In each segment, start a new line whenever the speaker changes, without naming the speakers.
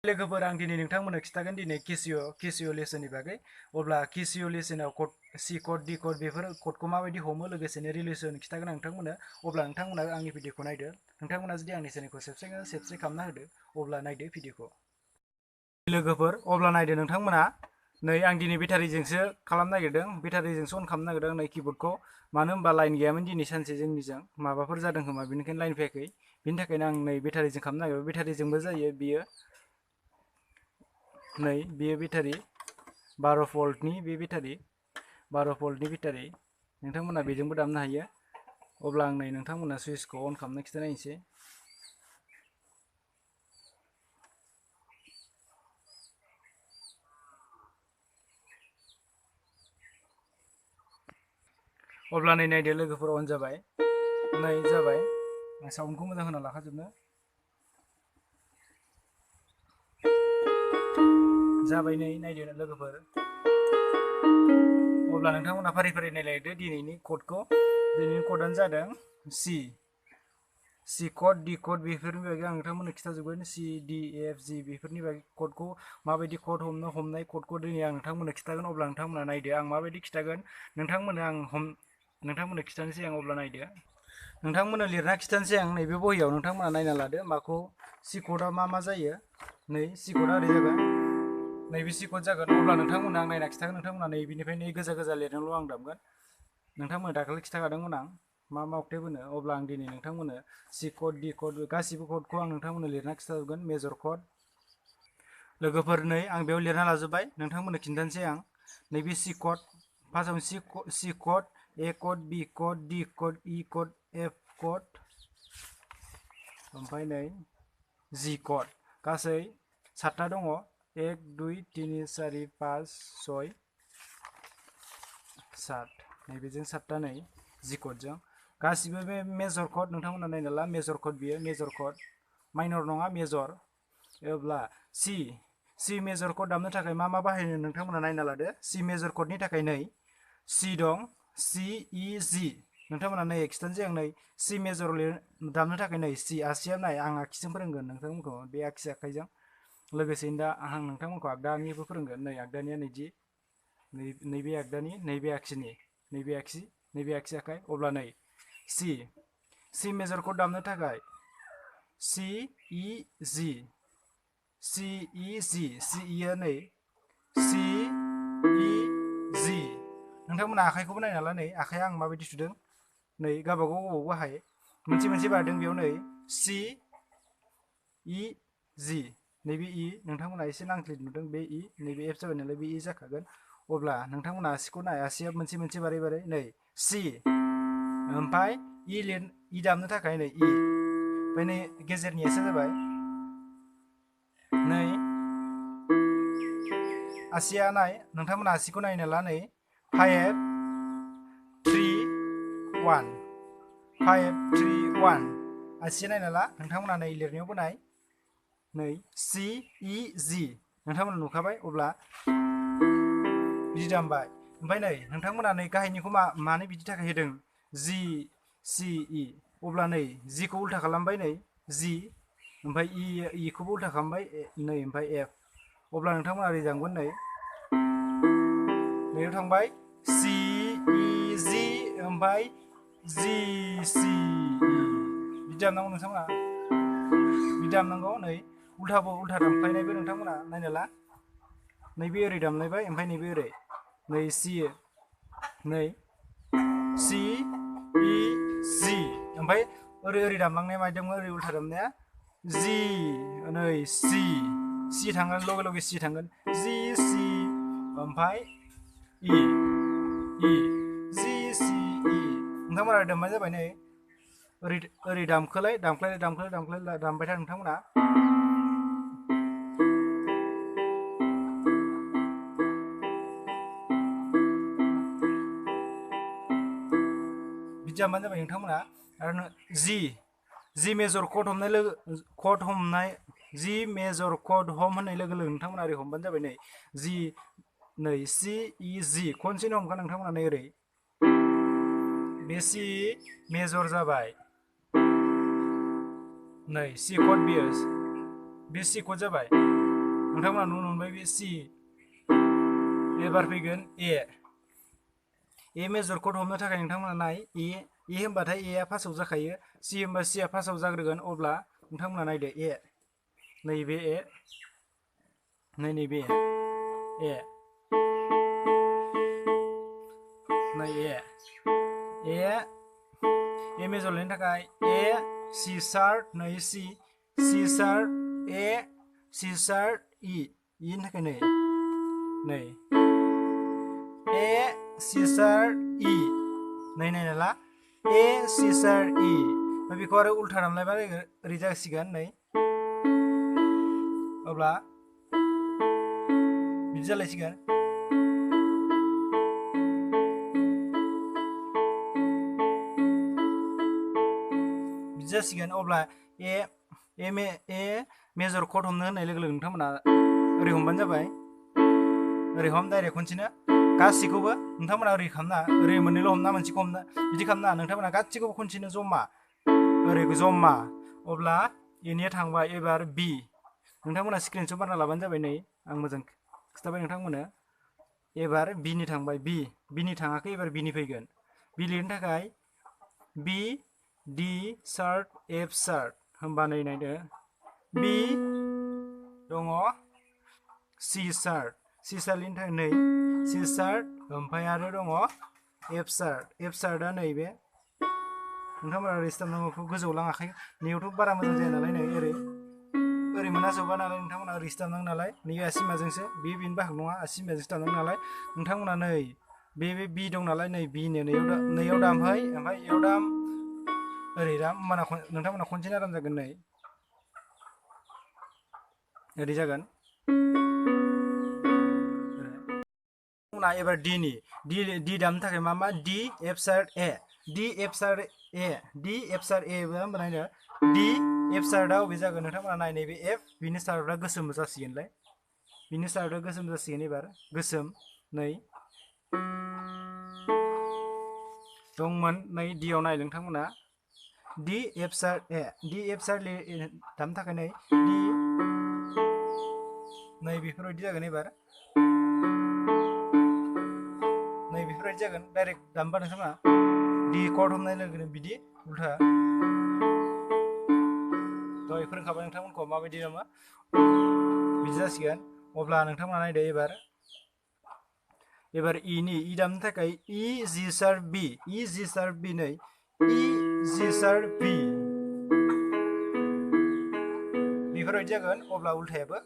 लोगोफोर आं दिनै नोंथांमोननो खिथागोन दिनै केसिअ लेसननि बागै अब्ला केसिअ लेसनाव कड सि कड डि कड बेफोर कडखौ माबायदि हमो लोगोसेनो रिलेसन खिथागोन आं नोंथांमोननो अब्ला नोंथांमोना आंनि भिडिअखौ नायदो नोंथांमोना जुदि आंनि चेनेलखौ साबस्क्राइब खालामना होदो अब्ला नायदो भिडिअखौ लोगोफोर अब्ला नायदो नोंथांमोना नै आं दिनै बेटारिजोंसो खालामनो नागिरदों बेटारिजोंसो अन खालामनो नागिरदों नै किबर्डखौ मानो होनबा लाइन गैयामोन दिनै सानसे जोंनिजों माबाफोर जादों खोमा बेनिखायनो लाइन फैयाखै बेनि थाखायनो आं नै बेटारिजों खालामनो नागिरबाय बेटारिजोंबो जायो बियो नै बेयो बेटारि 12 भल्टनि बे बेटारि 12 भल्टनि बेटारि नोंथांमोना बेजोंबो दामनो हायो अब्ला आं नै नोंथांमोना सुइचखौ अन खालामनो खिथानायनोसै अब्ला नै नायदो लोगोफोर अन जाबाय नै जाबाय आं साउन्डखौ मोजां होना लाखाजोबनो जाबाय नै नायदो लोगोफोर अब्ला नोंथांमोना फारि फारि नायलायदो दिनैनि क'डखौ दिनैनि क'डआनो जादों सि क'ड डि क'ड बेफोरनि बागै आं नोंथांमोननो खिथाजोबगोन सि डि एफ जि बेफोरनि बागै क'डखौ माबायदि क'ड हमनाय क'डखौ दिनै आं नोंथांमोननो खिथागोन अब्ला नोंथांमोना नायदो आं माबायदि खिथागोन नोंथांमोननो खिथानोसै आं अब्ला नायदो नोंथांमोननो लिरना खिथानोसै आं नैबे बहियाव नोंथांमोना नायना लादो माखौ सि क'डआ मा जायो नै सि क'डआ ओरै जागोन नैबे सि क'ड जागोन अब्ला नोंथांमोना आं नायना खिथागोन नोंथांमोना नै बिनिफ्राय नै गोजा गोजा लिरनायल' आं दामगोन नोंथांमोना दाखालि खिथाखादोंमोन आं मा अक्टेब होनो अब्ला आं दिनै नोंथांमोननो सि क'ड डि क'ड गासिबो क'डखौ आं नोंथांमोननो लिरना खिथाजोबगोन मेजर क'ड लोगोफोर नै आं बेयाव लिरना लाजोबबाय नोंथांमोननो खिन्थानोसै आं नैबे सि क'ड फार्स्टआवनो सि क'ड ए क'ड बि code D code E code F code ओमफ्राय नै जि क'ड गासै 7टा दङ 1 2 3 4 5 6 7 नैबेजों 7टा नै जि क'डजों गासिबो बे मेजर क'ड नोंथांमोना नायना ला मेजर क'ड बियो मेजर क'ड माइनर नङा मेजर अब्ला सि मेजर क'ड दामनो थाखाय मा बाहायनो नोंथांमोना नायना लादो सि मेजर क'डनि थाखाय नै सि दं सि इ जि नोंथांमोना नै खिथानोसै आं नै सि मेजर दामनो थाखाय नै सि आसिया नाय आं आखिजों फोरोंगोन नोंथांमोनखौ बे आखाइजों लोगोसेनो दा आं नोंथांमोनखौ आगदानिबो फोरोंगोन नै आगदानिया नैदि नैबे आगदानि नैबे आखिनि नैबे आखि आखाइ अब्ला नै सि मेजर क'ड दामनो थाखाय सि इ जि सि इ नै सि इ जि नोंथांमोना आखाइखौबो नायना ला नै आखाइया आं माबायदि सुदों नै गावबागाव बाहाय मोनसे बारदों बेयाव नै सि इ जि नैबे इ नोंथांमोना एसे नांख्लिद नुदों बे इ नैबे एफ जाबाय नालाय बे इ जाखागोन अब्ला नोंथांमोना आसिखौ नाय आसिया मोनसे बारै नै सि ओमफ्राय इ दामनो थाखाय नै इ ओमफ्राय नै गेजेरनि एसआ जाबाय नै आसिया नाय नोंथांमोना आसिखौ नायना ला नै 5 3 1 5 3 1 आसिया नायना ला नोंथांमोना नै लिरनायावबो नाय नै सि इ जि नोंथांमोना नुखाबाय अब्ला बिदि दामबाय ओमफ्राय नै नोंथांमोना नै गाहायनिखौ मानो बिदि थाखाय होदों जि सि इ अब्ला नै जिखौ उल्था खालामबाय नै जि ओमफ्राय इखौबो उल्था खालामबाय नै ओमफ्राय एफ अब्ला नोंथांमोना ओरै दामगोन नै नैयाव थांबाय सि इ जि ओमफ्राय जि सि इ बिदि दामनांगौ नोंथांमोना बिदि दामनांगौ नै उल्था दामख्लायनायबो नोंथांमोना नायना ला नैबे ओरै दामलायबाय ओमफ्राय नैबे ओरै नै नै सि इ जि ओमफ्राय ओरै दामलांनाया मायदोंमोन ओरै उल्था दामनाया जि नै सि थांगोन लगे सि थांगोन जि सि ओमफ्राय इ जि सि इ नोंथांमोना दामबाय जाबाय नै ओरै दामखोलाय दामबाय था नोंथांमोना बिदि दामबानो जाबाय नोंथांमोना आरो जि मेजर क'ड हम होननाय लोगो नोंथांमोना ओरै हमबानो जाबाय नै नै सि इ जि खनसेनो हमखा नोंथांमोना नै ओरै बे सि मेजर जाबाय नै सि क'ड बियो बे सि क'ड जाबाय नोंथांमोना नुनो मोनबाय बे C एबार फैगोन ए मेजर कड हमनो थाखाय नोंथांमोना नाय ए होनबाथाय ए आ फार्स्टआव जाखायो C होनबा C आ फार्स्टआव जाग्रोगोन अब्ला नोंथांमोना नायदो ए नैबे ए नैबे ए नै ए मेजर लायनो थाखाय ए C शार्प नै C शार्प ए C शार्प E नि थाखाय नै ए C शार्प E नै नाला ए C शार्प E बेखौ आरो उल्था दामलायबा ओरै जासिगोन नै अब्ला बिदि जालायसिगोन बिदि जासिगोन अब्ला ए मेजर कड हमनो होननाय लोगो लोगो नोंथांमोना ओरै हमबानो जाबाय ओरै हम डाइरेक्ट खनसेनो गासैखौबो नोंथांमोना ओरै खालामना ओरै मोननैल' हमना मोनसेखौ हमना बिदि खालामना नोंथांमोना गासैखौबो खनसेनो जमा ओरै जमा अब्ला एनिया थांबाय एबार बि नोंथांमोना स्क्रिनशट बानायना लाबानो जाबाय नै आं मोजां खिथाबाय नोंथांमोननो एबार बिनि थांबाय बिनि थाङाखै एबार बिनि फैगोन बि लिरनो थाखाय बि डि शार्प एफ शार्प होमबा नै नायदो बि दङ C शार्प लिरनो थाखाय नै C शार्प ओमफ्राय आरो दङ एफ शार्पआ नैबे नोंथांमोना ओरै स्टामनांगौखौ गोजौआव लाङाखै नैयावथ' बारा मोजां जाया नालाय नै ओरै मोनाजोबा नालाय नोंथांमोना ओरै स्टामनांगौ नालाय नैबे आसिमाजोंसो बेनि बाहाग नङा आसिमाजों स्टामनांगौ नालाय नोंथांमोना नै बे बि दं नालाय नै बिनो नैयाव दामहै ओमफ्राय इयाव दाम ओरै दाम होमबाना नोंथांमोना खनसेनो आराम जागोन नै ओरै जागोन एबार डि दामनो थाखाय मा डि एफ शार्प ए डि एफ शार्प ए होनबा नायनो डि एफ शार्पआ बबे जागोन नोंथांमोना नाय नैबे एफ बिनि शार्पआ गोसोम जासिगोनलाय बिनि शार्पआ गोसोम जासिगोन एबार गोसोम नै दंमोन नै डिआव नाय नोंथांमोना डि एफ शार्प ए दामनो थाखाय नै डि नै बेफोरबायदि जागोन एबार नै बेफोरबायदि जागोन डाइरेक्ट दामबा नोंथांमोना डि कड हमनाय लोगो बिदि उल्था दहाय फोरोंखाबाय नोंथांमोनखौ माबायदि दामो बिदि जासिगोन अब्ला नोंथांमोना नायदो एबार इ दामनो थाखाय इ जि शार्प बि नै इ जि शार्प बि बेफोरबायदि जागोन अब्ला उल्थायाबो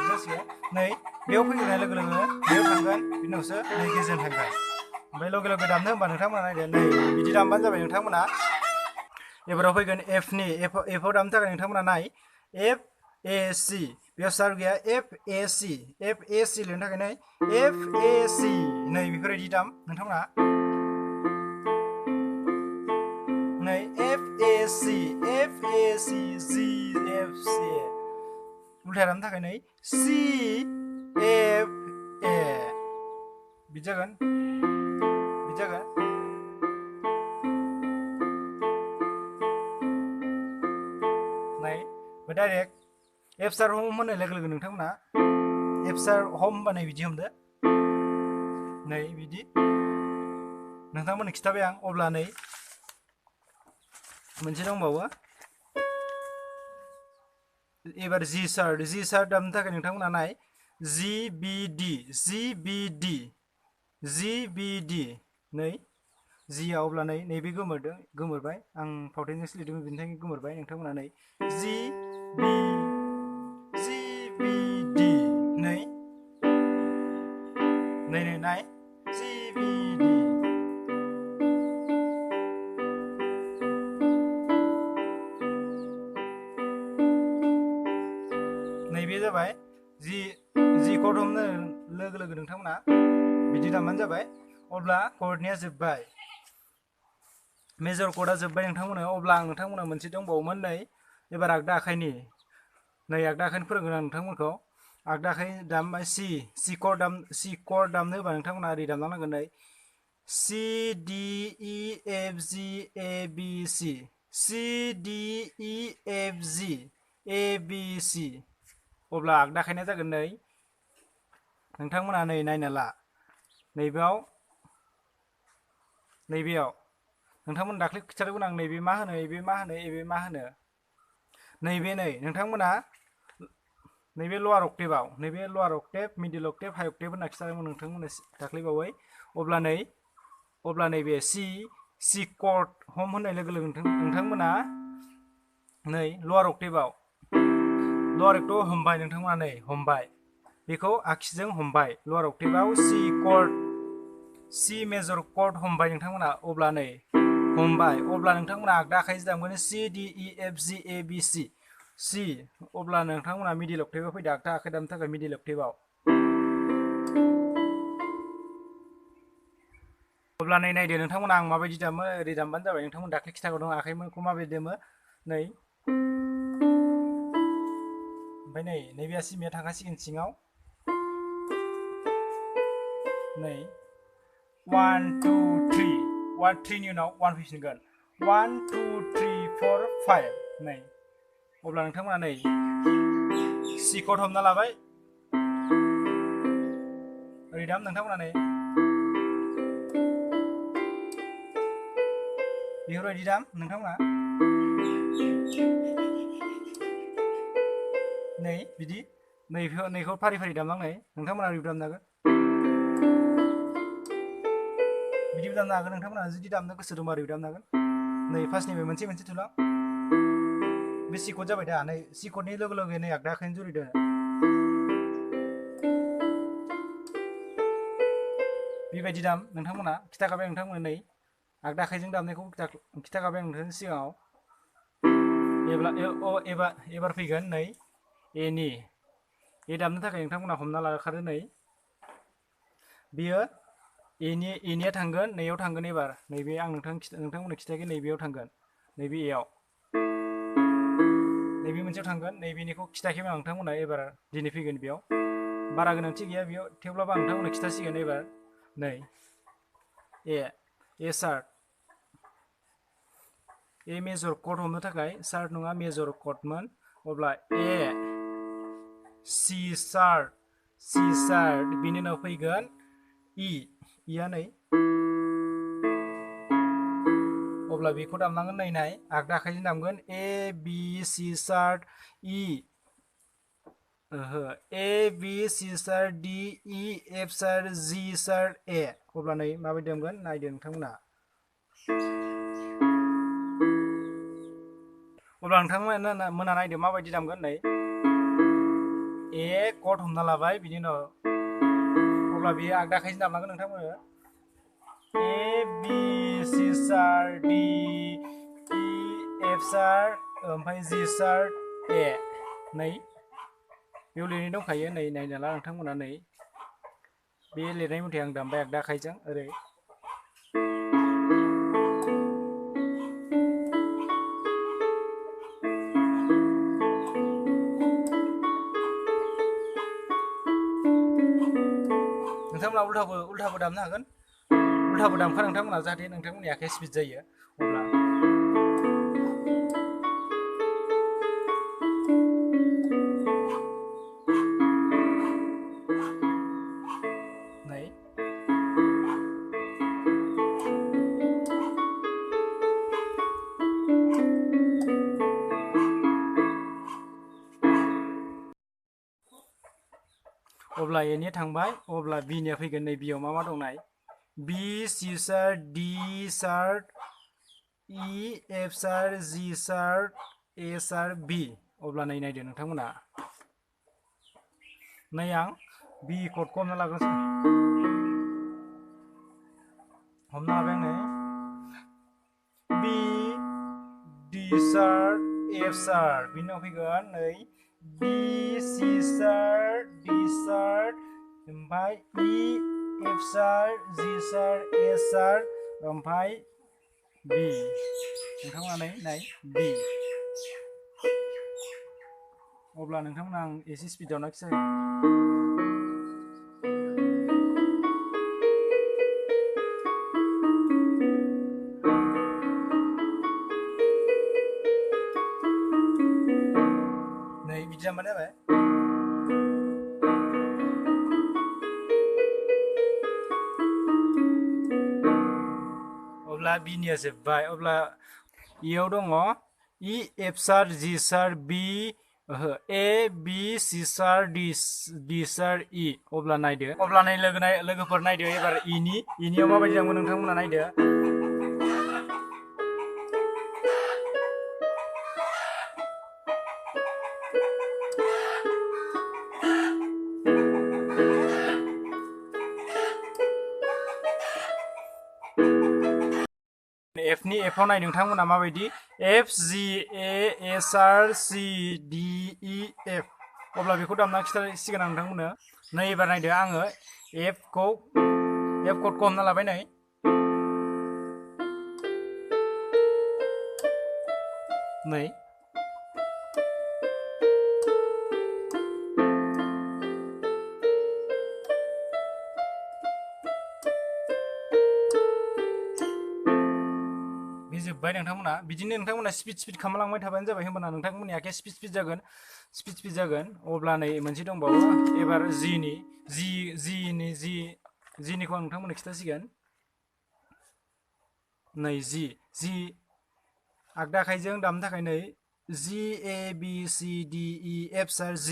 जासिगोन नै बेयाव फैनाय लोगो लोगो बेयाव थांगोन बिनि उनावसो नै गेजेर थांगोन ओमफ्राय लगे लगे दामनो होनबा नोंथांमोना नायदो नै बिदि दामबानो जाबाय नोंथांमोना एबाराव फैगोन एफआव दामनो थाखाय नोंथांमोना नाय एफ ए सि बेयाव शार्प गैया एफ ए सि लिरनो थाखाय नै एफ ए सि नै बेफोरबायदि दाम नोंथांमोना नै F A C G F C उल्था दामनो थाखाय नै सि एफ ए बिदि जागोन नाय डाइरेक्ट एफ शार्प हम होननाय लोगो लोगो नोंथांमोना एफ शार्प हम होनबा नै बिदि हमदो नै बिदि नोंथांमोननो खिथाबाय आं अब्ला नै मोनसे दंबावो एबार जि शार्प दामनो थाखाय नोंथांमोना नाय जि बि डि नै जिया अब्ला नै नैबे गोमोरबाय आं फावथेनजोंसो लिरदोंमोन बेनि थाखाय गोमोरबाय नोंथांमोना नै जि बि डि नै जि बि डि नैबे जाबाय जि कड हमनो लोगो लोगो नोंथांमोना बिदि दामबानो जाबाय अब्ला कर्डनिया जोब्बाय मेजर कर्डआ जोब्बाय नोंथांमोना अब्ला आं नोंथांमोना मोनसे दंबावोमोन नै एबार आगदा आखाइनि फोरोंगोन आं नोंथांमोनखौ आगदा आखाइ दामबाय सि कर्ड दामनो होबा नोंथांमोना ओरै दामलांनांगोन नै सि डि इ एफ जि ए बि सि अब्ला आगदा आखाइना जागोन नै नोंथांमोना नै नायना ला नैबेयाव नोंथांमोन दाख्लै खिथादोंमोन आं नैबे मा होनो एबे मा होनो एबे मा होनो नैबे नै नोंथांमोना नैबे लवार अक्टेभाव नैबे lower octave middle octave high octave होनना खिथादोंमोन नोंथांमोना दाख्लैबावै अब्ला नैबे सि कर्ड हम होननाय लोगो लोगो नोंथांमोना नै लवार अक्टेभाव हमबाय नोंथांमोना नै हमबाय बेखौ आगसिजों हमबाय लवार अक्टेभाव सि मेजर कर्ड हमबाय नोंथांमोना अब्ला नै हमबाय अब्ला नोंथांमोना आगदा आखाइजों दामगोन C D E F G A B C अब्ला नोंथांमोना मिडिल अक्टेभाव फैदो आगदा आखाइ दामनो थाखाय मिडिल अक्टेभाव अब्ला नै नायदो नोंथांमोना आं माबायदि दामो ओरै दामबानो जाबाय नोंथांमोन दाख्लै खिथागौदों आखाइखौ माबायदि दामो नै ओमफ्राय नै नैबे सिमाया थांखासिगोन सिङाव नै 1 2 3 1 3 नि उनाव 1 फैफिनगोन 1 2 3 4 5 नै अब्ला नोंथांमोना नै C कर्ड हमना लाबाय ओरै दाम नोंथांमोना नै बेफोरबायदि दाम नोंथांमोना नै बिदि नैखौ फारि फारि दामलांनाय नोंथांमोना ओरै दामनो हागोन बिदिबो दामनो हागोन नोंथांमोना जुदि दामनो गोसो दंबा ओरै दामनो हागोन नै फार्स्टनिफ्राय मोनसे थुलां बे C कर्ड जाबाय दा नै C कर्डनि लोगो लोगो नै आगदा आखाइजों जुरिदो बेबायदि दाम नोंथांमोना खिथाखाबाय नोंथांमोना नै आगदा आखाइजों दामनायखौ खिथाखाबाय नोंथांनि सिगाङाव एबार फैगोन नै ए दामनो थाखाय नोंथांमोना हमना लाखादो नै बेयो एनिया थांगोन नैयाव थांगोन एबार नैबे आं नोंथांमोननो खिथायाखै नैबेयाव थांगोन नैबे एआव नैबे मोनसेयाव थांगोन नैबेनिखौ खिथायाखैमोन आं नोंथांमोना एबार दिनै फैगोन बेयाव बारा गोनांथि गैया बेयाव थेवब्लाबो आं नोंथांमोननो खिथासिगोन एबार नै ए शार्ट ए मेजर कर्ड हमनो थाखाय शार्ट नङा मेजर कर्डमोन अब्ला ए C शार्ट बिनि उनाव फैगोन इया नै अब्ला बेखौ दामनांगोन नाय आगदा आखाइजों दामगोन A B C shirt A B C shirt D E F shirt G shirt A अब्ला नै माबायदि दामगोन नायदो नोंथांमोना अब्ला नोंथांमोना नायदो माबायदि दामगोन नै ए कर्ड हमना लाबाय बिनि उनाव अब्ला बेयो आगदा आखाइजों दामनांगोन नोंथांमोना A B C shirt D E F shirt ओमफ्राय G शार्ट A नै बेयाव लिरनाय दंखायो नै नायना ला नोंथांमोना नै बे लिरनाय मथे आं दामबाय आगदा आखाइजों ओरै नोंथांमोना उल्थाबो दामनो हागोन उल्थाबो दामखा नोंथांमोना जाहाथे नोंथांमोननि आखाइया स्पिड जायो अब्ला नै अब्ला एनिया थांबाय अब्ला बिनिया फैगोन नै बियाव मा दं नाय B C shirt D shirt E F shirt G shirt A shirt B अब्ला नै नायदो नोंथांमोना नै आं B कर्डखौ हमना लाग्रोसै हमना लाबाय आं नै B D shirt F shirt बिनि उनाव फैगोन नै B C shirt D shirt ओमफ्राय E F shirt G shirt A shirt ओमफ्राय B नोंथांमोना नाय B अब्ला नोंथांमोना आं एसे स्पिडाव नाखिसै नै बिदि दामबानो जाबाय B निया जोब्बाय अब्ला इयाव दङ E F sir G sir B A B C sir D sir E अब्ला नायदो अब्ला लोगोफोर नायदो एबार E नियाव माबायदि दंमोन नोंथांमोना नायदो F नि F आव नाय नोंथांमोना माबायदि F G A S R C D E F अब्ला बेखौ दामना खिथासिगोन आं नोंथांमोननो नै एबार नायदो आङो F क'डखौ हमना लाबाय नै जोब्बाय नोंथांमोना बिदिनो नोंथांमोना स्पिड खालामलांबाय थाबानो जाबाय होमबाना नोंथांमोननि आखाया स्पिड जागोन अब्ला नै मोनसे दंबावो एबार जिनिखौ आं नोंथांमोननो खिथासिगोन नै जि आगदा आखाइजों दामनो थाखाय नै G A B C D E F sir G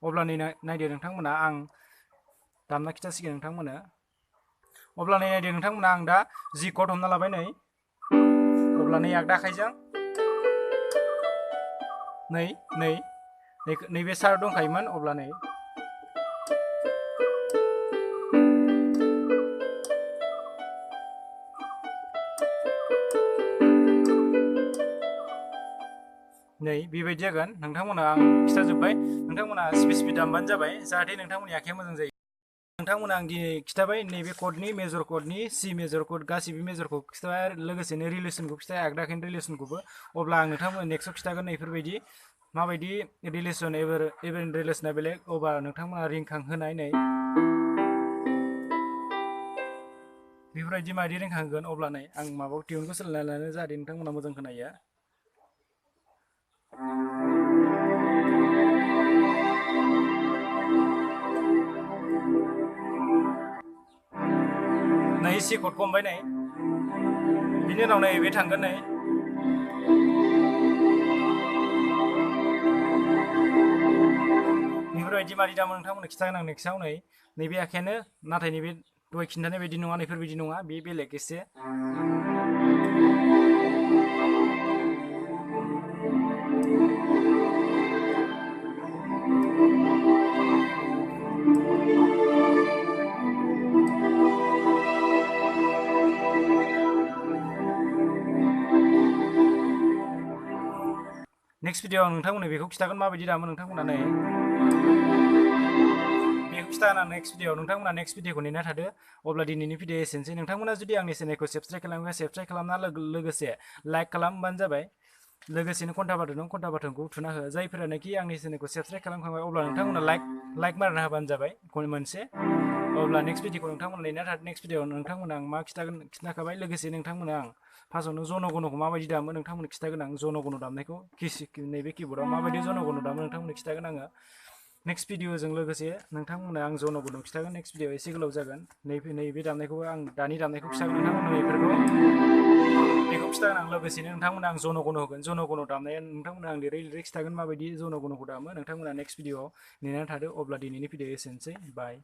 अब्ला नै नायदो नोंथांमोना आं दामना खिथासिगोन नोंथांमोननो अब्ला नै नायदो नोंथांमोना आं दा G क'ड हमना लाबाय नै अब्ला नै आगदा आखाइजों नैबे सार दंखायोमोन अब्ला नै बेबायदि जागोन नोंथांमोना आं खिथाजोब्बाय नोंथांमोना स्पिड दामबानो जाबाय जाहाथे नोंथांमोननि आखाया मोजां जायो नोंथांमोना आं दिनै खिथाबाय नैबे क'डनि मेजर क'डनि C मेजर क'ड गासिबो मेजरखौ खिथाबाय आरो लोगोसेनो रिलेसनखौ खिथाबाय आगदा आखाइनि रिलेसनखौबो अब्ला आं नोंथांमोन नेक्स्टआव खिथागोन इफोरबायदि माबायदि रिलेसन एभार रिलेसना बेलेग अब्ला नोंथांमोना रिंखांहोनाय नै बेफोरबायदि माबायदि रिंखांहोगोन अब्ला नै आं माबाखौ टिउनखौ सोलायना लानो जाहाथे नोंथांमोना मोजां खोनायो नै C क'डखौ हमबाय नै बिनि उनाव नै बे थांगोन नै बेफोरबायदि मादि दामो नोंथांमोननो खिथागोन आं नेक्स्टआव नै नैबे आखायानो नाथाय नैबे दहाय खिन्थानाय बायदि नङा नैफोरबायदि नङा बे बेलेग एसे नेक्स्ट भिडिअ'आव नोंथांमोननो बेखौ खिथागोन माबायदि दामो नोंथांमोना नै बेखौ खिथागोन आं नेक्स्ट भिडिअ'आव नोंथांमोना नेक्स्ट भिडिअ'खौ नेना थादो अब्ला दिनैनि भिडिअ एसेनोसै नोंथांमोना जुदि आंनि चेनेलखौ साबस्क्राइब खालामना लोगोसे लाइक खालामबानो जाबाय लोगोसेनो घन्टा बाटनखौ थुना हो जायफोरानोखि आंनि चेनेलखौ साबस्क्राइब खालामखांबाय अब्ला नोंथांमोना लाइक मारना होबानो जाबाय मोनसे अब्ला नेक्स्ट भिडिअ'खौ नोंथांमोना नेना थादो नेक्स्ट भिडिअ'आव नोंथांमोना आं मा खिथाखाबाय लोगोसे नोंथांमोना आं फार्स्टआवनो जनगणखौ माबायदि दामो नोंथांमोननो खिथागोन आं जनगण दामनायखौ नैबे किबर्डआव माबायदि जनगण दामो नोंथांमोननो खिथागोन आङो नेक्स्ट भिडिअ'जों लोगोसे नोंथांमोननो आं जनगण खिथागोन नेक्स्ट भिडिअ एसे गोलाव जागोन नैबे दामनायखौबो आं दानि दामनायखौ खिथागोन नोंथांमोननो बेखौ खिथागोन आं लोगोसेनो नोंथांमोना आं जनगण होगोन जनगण दामनाया नोंथांमोना आं लिरै खिथागोन माबायदि जनगणखौ दामो नोंथांमोना नेक्स्ट भिडिअ'आव नेनानै थादो अब्ला दिनैनि भिडिअ एसेनोसै बाय